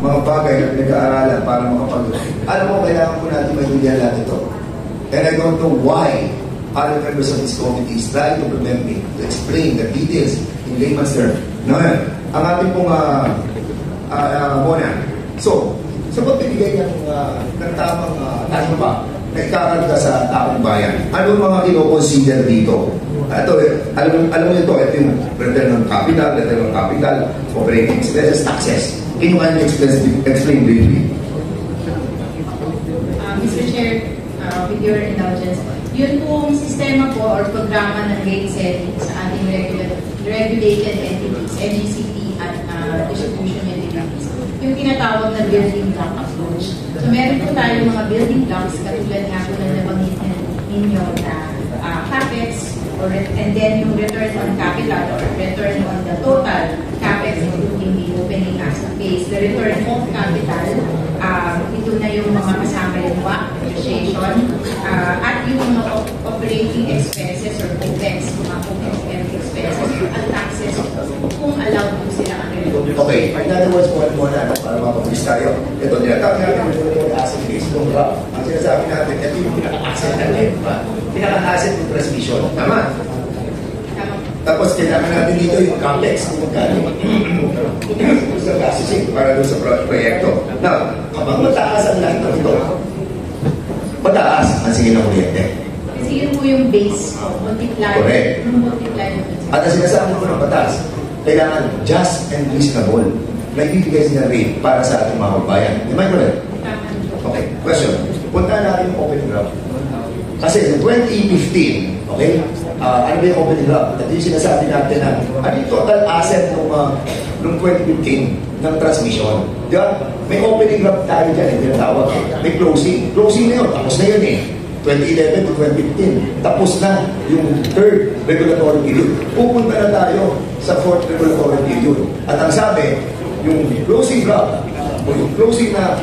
mga bagay na pinag-aaralan para alam mo, kailangan po natin maintindihan natin ito. And I don't know why other members of this committee is trying to prevent me to explain the details in layman's terms. Ngayon, ang ating pong muna. So, sa pagbibigay ng tamang na ikakarga sa taong bayan, ano mga ino-consider dito? Ito, alam mo ito yung return ng capital, operating expenses, taxes. Can you explain briefly? Mr. Chair, with your indulgence, yun pong sistema po or programa ng rate setting sa ating regulated entities, NGCP at distribution utilities, yung tinatawag na building block approach. So meron po tayo mga building blocks katulad nga po na nabanggit ninyo na CAPEX, and then yung return on capital or return on the total CAPEX including the opening asset base. The return of capital, ito na yung mga kasama yung WACC, depreciation, at yung mga operating expenses or OPEX, mga OPEX expenses, at taxes kung allowed po sila ang okay, in other words, muna para mapabilis tayo. Ito, tinatawag natin yung asset base, yung graph. Ang sinasabi natin, ito yung pinaka-asset natin, pinaka-asset ng transmission. Tama? Tapos, kailangan natin dito yung CAPEX, kung magkano. Sa processing, para doon sa proyekto. Now, kapag mataas ang lahat ng ito, mataas ang singin ng kuryente. Kasi yun po yung base, multiply. Correct. Multiply. At ang sinasabi ko ng batas, kailangan just and reasonable na ibibigay siya rate para sa ating mga bayan. Am I correct? Okay, question. Punta natin yung open graph. Kasi in 2015, okay, ano ba yung open graph? Ito yung sinasabi natin na ano yung total asset noong 2015 ng transmission. Di ba? May opening graph tayo dyan, yung tinatawag. May closing. Closing na yun, tapos na yun eh. 2011 to 2015. Tapos na yung third regulatory period. Pupunta na tayo sa fourth regulatory period. At ang sabi, yung closing graph o yung closing na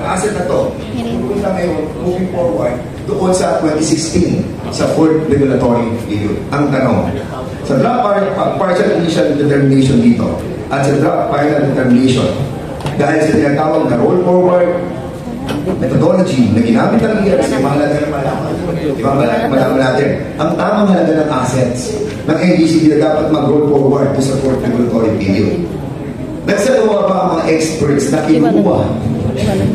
asset na to, pupunta ngayon, moving forward, doon sa 2016, sa fourth regulatory period. Ang tanong, sa draft partial initial determination dito, at sa draft final determination, dahil sa tinatawag na roll forward methodology na ginamit ng ERC, mahalaga na malaman. Diba? Malaman natin. Ang tamang halaga ng assets ng NGCP na dapat mag-roll forward to support regulatory period. Nagsaluwa pa ang mga experts na kinuha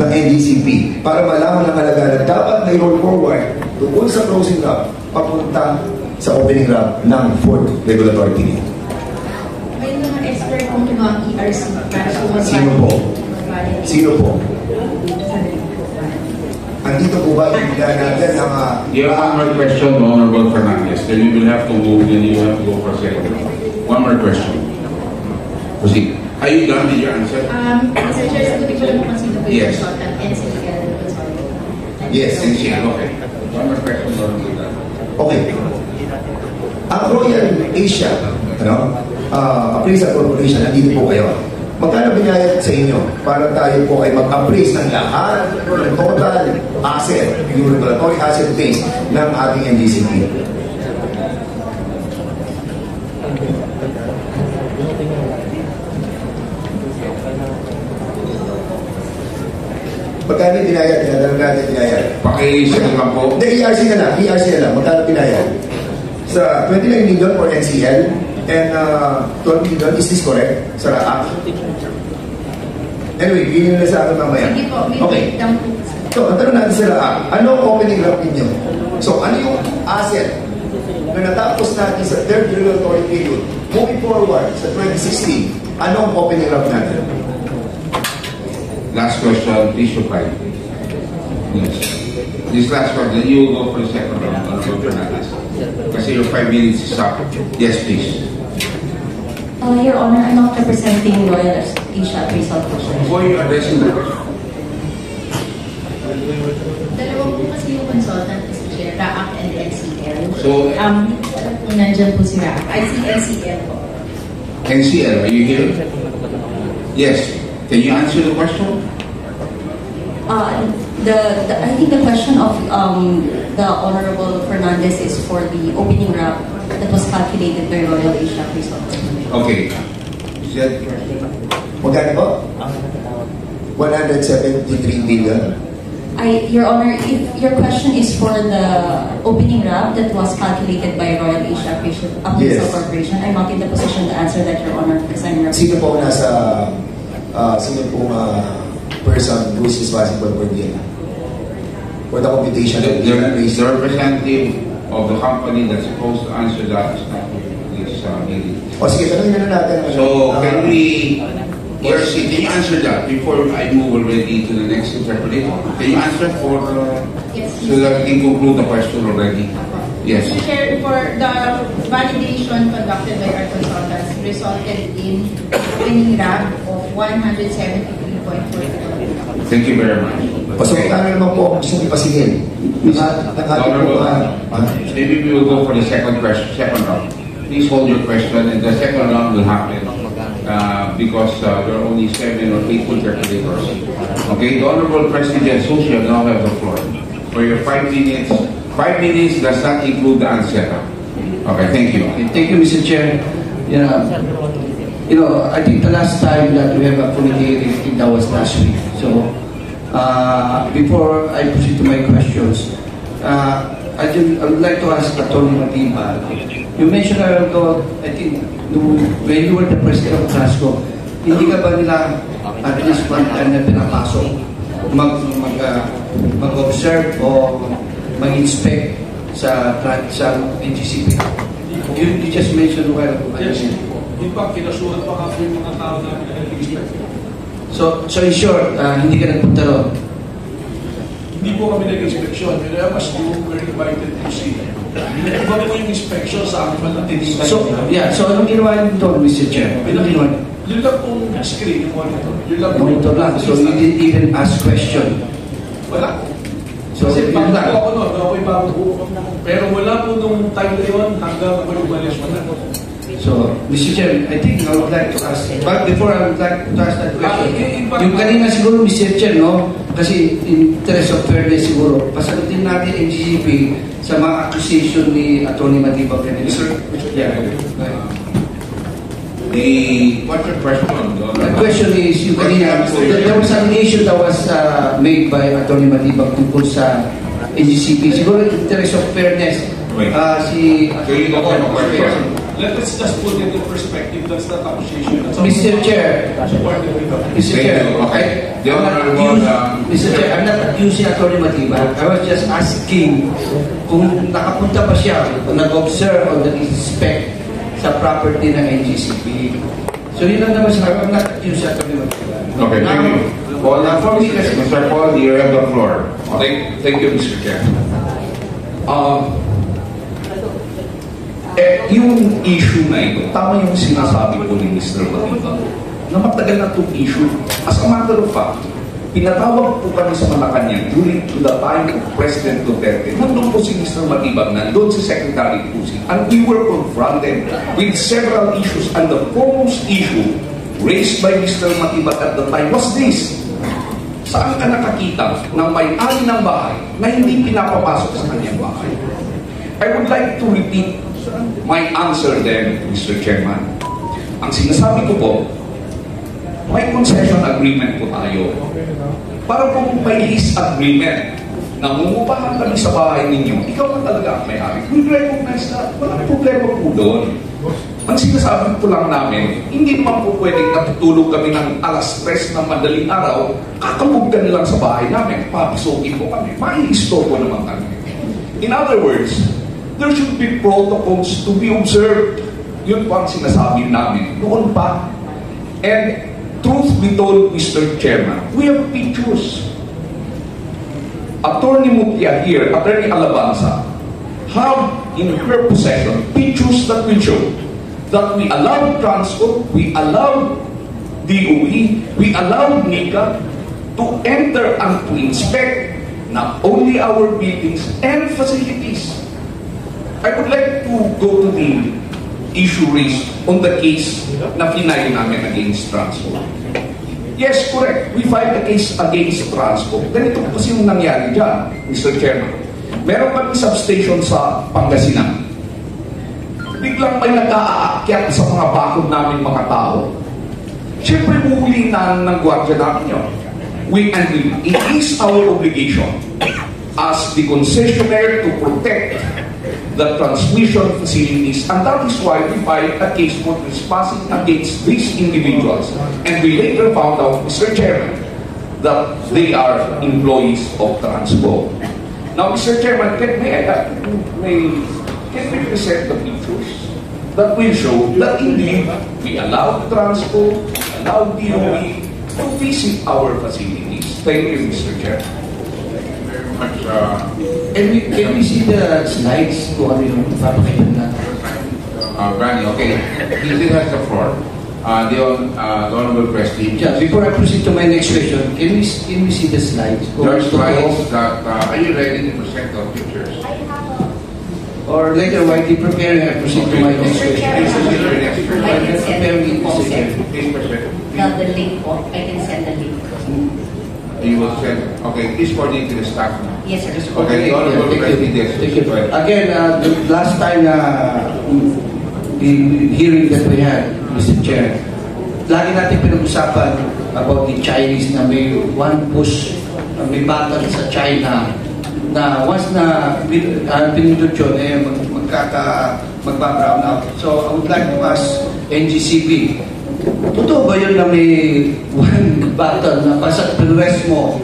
ng NGCP para malaman ang halaga na dapat na roll forward doon sa closing graph papunta sa opening graph ng fourth regulatory period. May mga expert kung mga ERC para po Sino po? Sino po? Andito po ba yung natin ng... You have one more question, Honorable Fernandez. Then you will have to move, then you have to go for a second. One more question. Proceed. Are you done with your answer? Mr. Chair, sagutin ko lang kung sino po yung Yes. consultant, NCL. Yes, NCL, okay. One more question, Honorable. Okay. Ang Royal Asia, Appraisal Corporation, nandito po kayo. Magkano binayad sa inyo para tayo po ay mag-appraise ng lahat ng total asset, yung regulatory asset base ng ating NGCP? Magkano binayad? Tinadala natin binayad. Paki-check lang po. Hindi, ERC na lang. Magkano binayad? Sa 29 million for NCL and 12 million, is this correct? Sa RAAC? Anyway, yun yung sa akin mamaya. Sige po, may Okay. breakdown po. So, ang tanong natin sa RAAC, ano ang opening graph ninyo? So, ano yung asset na natapos natin sa third regulatory period, moving forward sa 2016, ano ang opening graph natin? Last question, please reply. Yes. This last one, then you will go for the second round, Honorable Fernandez. Kasi your 5 minutes is up. Yes, please. Your Honor, I'm not representing Royal Asia Appraisal Corporation. Before you addressing the question, Dalawang po kasi yung consultant, Mr. Chair, RAAC and NCL. So, kung nandyan po si RAAC, I see NCL po. NCL, are you here? Yes. Can you answer the question? I think the question of the Honorable Fernandez is for the opening wrap that was calculated by Royal Asia Appraisal Corporation. Okay. Is that Magkano po? Ang 173 billion. Your Honor, if your question is for the opening RAB that was calculated by Royal Asia Appraisal Yes. Corporation, I'm not in the position to answer that, Your Honor, because I'm Sino po nasa, sino pong person who's responsible for the for the computation of the The representative of the company that's supposed to answer that is not meeting. O sige, tanongin na natin. So, can we, can you answer that before I move already to the next interpreter? Can you answer for, Yes. so that we can conclude the question already? Yes. Mr. Chair, for the validation conducted by our consultants resulted in opening RAB of 173.44. Thank you very much. O so, ano naman po ang gusto ipasingil? Ang ating po Maybe we will go for the second question, second round. Please hold your question, and the second round will happen because there are only 7 or 8 interpreters. Okay, the Honorable President Sucia now have the floor for your 5 minutes. 5 minutes does not include the answer. Okay, thank you. Okay, thank you, Mr. Chair. I think the last time that we have a committee hearing, that was last week. So, before I proceed to my questions, I would like to ask Atty. Matiba. You mentioned ago, I think, when you were the president of Transco, hindi ka ba nila at least one time na pinapasok mag-observe o mag-inspect sa NGCP? You just mentioned well. Yes. In fact, kinasuhan pa nga yung mga tao na nag-expect. So in short, hindi ka nagpunta ron? Hindi po kami nag-inspection. Mas you were invited to see. Iba po yung inspection sa akin man natin. So anong ginawa niyo doon, Mr. Chair? Anong ginawa niyo? Yun lang pong screen, yung monitor. Yun lang Monitor lang. So you didn't even ask question? Wala. So, Kasi yun bago lang. ako noon, ako'y bago po. Pero wala po nung time na yun hanggang ako umalis wala. So, Mr. Chair, I think I would like to ask, but before I would like to ask that question, yung kanina siguro, Mr. Chair, no? Kasi in interest of fairness siguro, pasagutin natin NGCP sa mga accusation ni Atty. Matiba. Sir, Yeah. What's your question? The question is, yung kanina, there was an issue that was made by Atty. Matiba tungkol sa NGCP. Siguro in interest of fairness, si... So you don't have a question? let's just put it in perspective. That's not accusation. That's Mr. Chair, Mr. Chair, Okay. The I'm not Honorable, Mr. Chair, I'm not accusing Atty. Matiba. I was just asking kung nakapunta pa siya, kung nag-observe o nag-inspect sa property ng NGCP. So yun lang naman siya. I'm not accusing Atty. Matiba. Okay, thank you. Paul, for me, Mr. Paul, you have the floor. Thank you, Mr. Chair. Yung issue na ito, tama yung sinasabi ko ni Mr. Matiba, na matagal na itong issue. As a matter of fact, pinatawag po kami sa Malacanang during to the time of President Duterte. Nandun po si Mr. Matiba, nandun si Secretary Tusi, and we were confronted with several issues, and the foremost issue raised by Mr. Matiba at the time was this: saan ka nakakita ng may-ari ng bahay na hindi pinapapasok sa kanyang bahay? I would like to repeat my answer then, Mr. Chairman. Ang sinasabi ko po, may concession agreement po tayo. Para po may lease agreement, nangungupahan kami sa bahay ninyo, ikaw na talaga ang may-ari. We recognize that. Walang problema po doon. Ang sinasabi ko lang namin, hindi naman po pwedeng natutulog kami ng alas 3 ng madaling araw, kakabog ka nilang sa bahay namin, papisukin po kami, mai-store po naman kami. In other words, there should be protocols to be observed. Yun po ang sinasabi namin noon pa. And truth be told, Mr. Chairman, we have pictures. Attorney Mutia here, Attorney Alabanza, have in her possession pictures that will show that we allowed Transco, we allowed DOE, we allowed NICA to enter and to inspect not only our buildings and facilities. I would like to go to the issue raised on the case na finayo namin against Transco. Yes, correct. We filed a case against Transco. Ganito po kasi yung nangyari dyan, Mr. Chairman. Meron kami substation sa Pangasinan. Biglang may nag-aakyat sa mga bakod namin mga tao. Siyempre, uhuli na ng gwardiya namin yun. it is our obligation as the concessionaire to protect the transmission facilities, and that is why we filed a case for trespassing against these individuals. And we later found out, Mr. Chairman, that they are employees of Transco. Now, Mr. Chairman, can we present the pictures that will show that indeed we allow Transco, allow DOE to visit our facilities? Thank you, Mr. Chair. Much, Can we see the slides kung ano yung papakita natin? Brandy, okay. He still has the floor. The Honorable President. Yeah, before I proceed to my next question, can we see the slides? There are slides that, are you ready to present the pictures? Or later, while you preparing, I proceed to my next question. Please proceed to your next question. I can send the link po, sir. Please present. Not the link po. I can send the link. You will send, okay, please coordinate to the staff now. Yes, sir. Okay, the Honorable President, yes. Thank you. Go ahead. Again, the last time the hearing that we had, Mr. Chair, lagi natin pinag-usapan about the Chinese na may one push, may battle sa China na once na pinindot yun, magba-brown out. So, I would like to ask NGCP, totoo ba yun na may one battle na basta pinrest mo,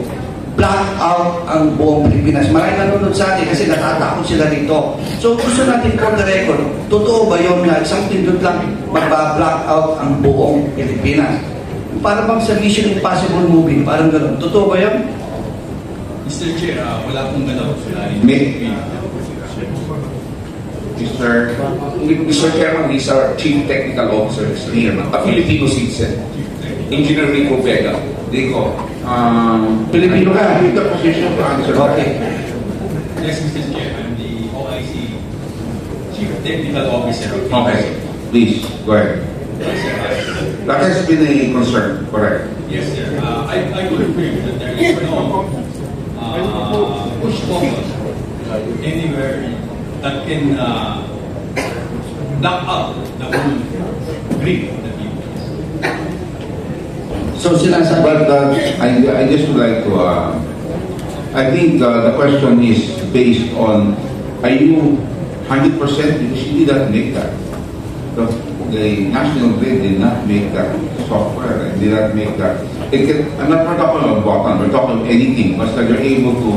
black out ang buong Pilipinas? Maraming nanonood sa atin kasi natatakot sila dito. So gusto natin for the record, totoo ba yun na isang pindot lang magba-black out ang buong Pilipinas? Para bang sa Mission Impossible movie, parang gano'n. Totoo ba yun? Mr. Chair, wala pong gano'n. Mr. Chairman, he's our Chief Technical Officer, a Filipino citizen, Engineer Rico Vega. Rico, Filipino ka? the position to answer. Okay. Yes, Mr. Chair, I'm the OIC Chief Technical Officer. Okay, please, go ahead. Yes, sir. That has been a concern, correct? Yes, sir. I could agree that there is no push button anywhere that can block out the whole grid of the people. So sinasabi, But I just would like to, I think the question is based on, are you 100% because you did not make that? The National Grid did not make that software, and did not make that. I'm not talking about button, we're talking about anything, but that you're able to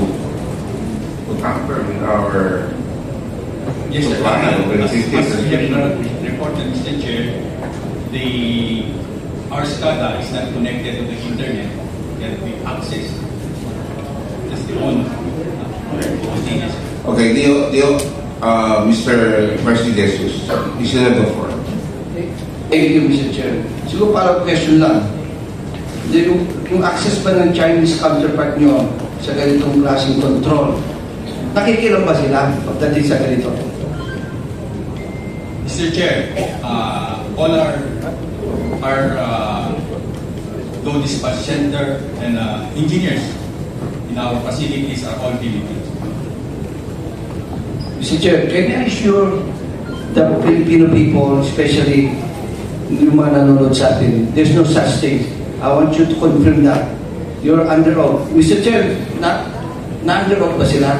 tamper with our Yes, sir. As we have reported, Mr. Chair, our SCADA is not connected to the internet, yet we access. That's the one thing. Okay, Mr. President, you should have the floor. thank you, Mr. Chair. Siguro parang question lang. Yung access ba ng Chinese counterpart nyo sa ganitong klaseng control, nakikiram ba sila pagdating sa ganito? Mr. Chair, all our load dispatch center and engineers in our facilities are all Filipinos. Mr. Chair, can I assure the Filipino people, especially yung mga nanonood sa atin, there's no such thing. I want you to confirm that. You're under oath. Mr. Chair, na-under oath ba sila?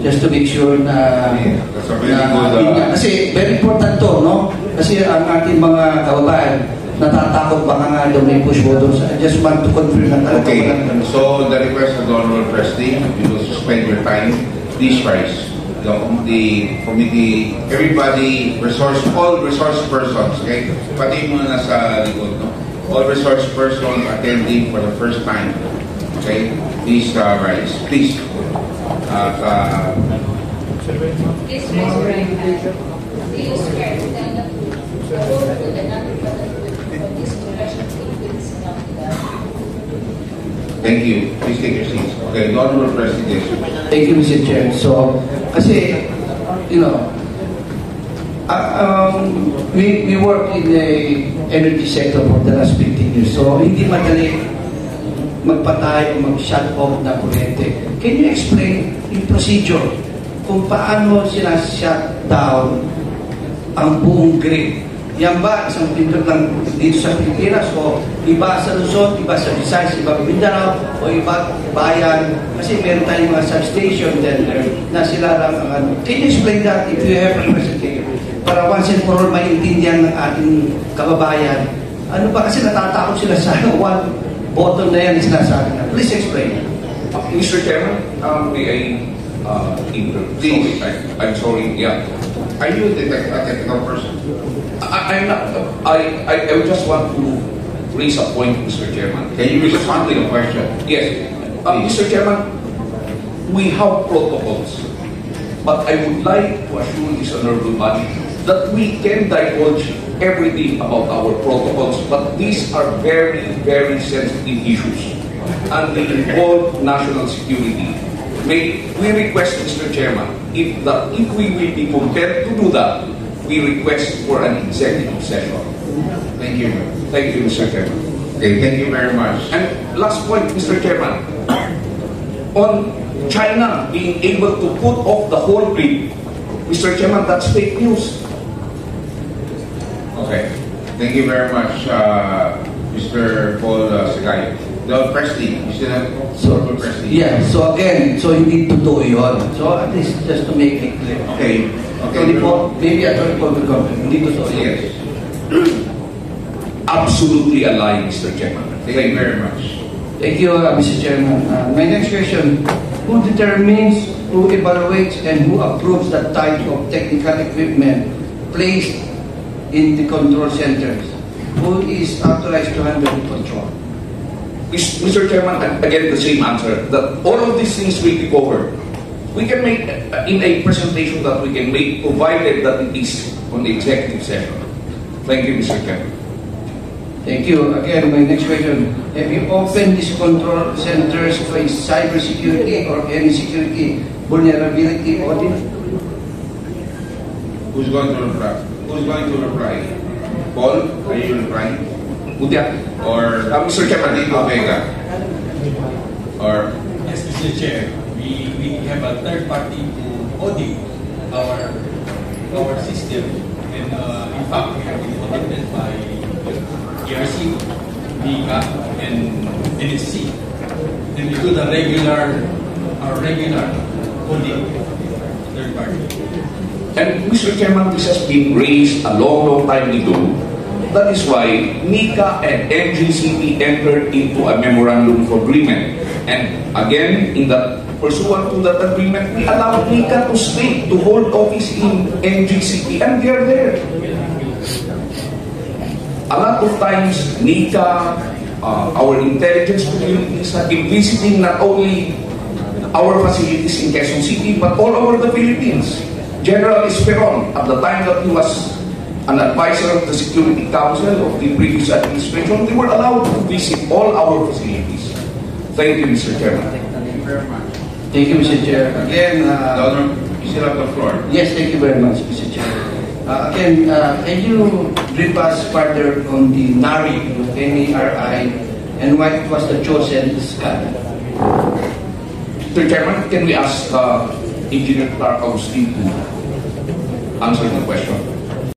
Just to make sure na... That's a very good... kasi very important to, no? Kasi ang ating mga kababayan, natatakot baka nga daw may push buttons. I just want to confirm na talaga. Okay, so the request of the Honorable President, you will suspend your time. Please rise. The committee, everybody, all resource persons, okay? Pati yung mga nasa likod, no? All resource persons attending for the first time, okay? Please rise. Please. Please raise your right hand. Do you swear to tell the truth, the whole truth, and nothing but the truth from this congressional statements now to God? Thank you. Please take your seats. Okay, the Honorable President. Thank you, Mr. Chair. So, kasi, you know, we work in the energy sector for the last 15 years. So, hindi madali magpatay o mag-shut off na kuryente. Can you explain yung procedure kung paano sila shut down ang buong grid Yan ba, isang pindot lang dito sa Pilipinas o iba sa Luzon, iba sa Visayas, iba Mindanao o iba bayan? Kasi meron tayong mga substation then na sila lang ang ano. Can you explain that if you have a presentation? Para once and for all maintindihan ng ating kababayan. Ano ba kasi natatakot sila sa one button na yan sinasabi na. Please explain. Mr. Chairman, may I Please. I'm sorry, yeah. Are you a technical person? I'm not, I just want to raise a point, Mr. Chairman. Can you respond to the question? Yes. Mr. Chairman, we have protocols, but I would like to assure this honorable body that we can divulge everything about our protocols, but these are very, very sensitive issues and they involve national security. May we request, Mr. Chairman, if we will be compelled to do that, we request for an executive session. Thank you. Thank you, Mr. Chairman. Okay, thank you very much. And last point, Mr. Chairman, on China being able to put off the whole grid, Mr. Chairman, that's fake news. Okay. Thank you very much, Mr. Paul Sagay. The Presley, you still have Presley? Yeah, so again, so hindi totoo yun. So at least just to make it clear. Okay. Okay, maybe Attorney Paul will comment. Hindi totoo yun. Yes. Absolutely a lie, Mr. Chairman. Thank you very much. Thank you, Mr. Chairman. My next question, who determines, who evaluates, and who approves the type of technical equipment placed in the control centers? Who is authorized to handle the control? Mr. Chairman, again, the same answer, that all of these things will be covered. We can make, in a presentation that we can make, provided that it is on the executive session. Thank you, Mr. Chairman. Thank you. Again, my next question, have you opened these control centers for cybersecurity or any security vulnerability audit? Who's going to reply? Who's going to reply? Paul, are you replying? Udya. Or Mr. Chairman, Tito Vega? Or Yes, Mr. Chair, we have a third party to audit our system, and in fact we have been audited by ERC, MICA, and NSC. Then we do the regular audit, third party. And Mr. Chairman, this has been raised a long time ago. That is why MICA and NGCP entered into a memorandum of agreement. And again, in that pursuant to that agreement, we allowed MICA to stay, to hold office in NGCP, and they are there. A lot of times, MICA, our intelligence communities have been visiting not only our facilities in Quezon City, but all over the Philippines. General Esperon, at the time that he was an advisor of the Security Council of the previous administration, they were allowed to visit all our facilities. Thank you, Mr. Chairman. thank you very much. Thank you, Mr. Chair. Again, Donor, you still have the floor. yes, thank you very much, Mr. Chair. Again, can you brief us further on the NARI, N-A-R-I, and why it was the chosen scan? Mr. Chairman, can we ask Engineer Clark Agustin to answer the question?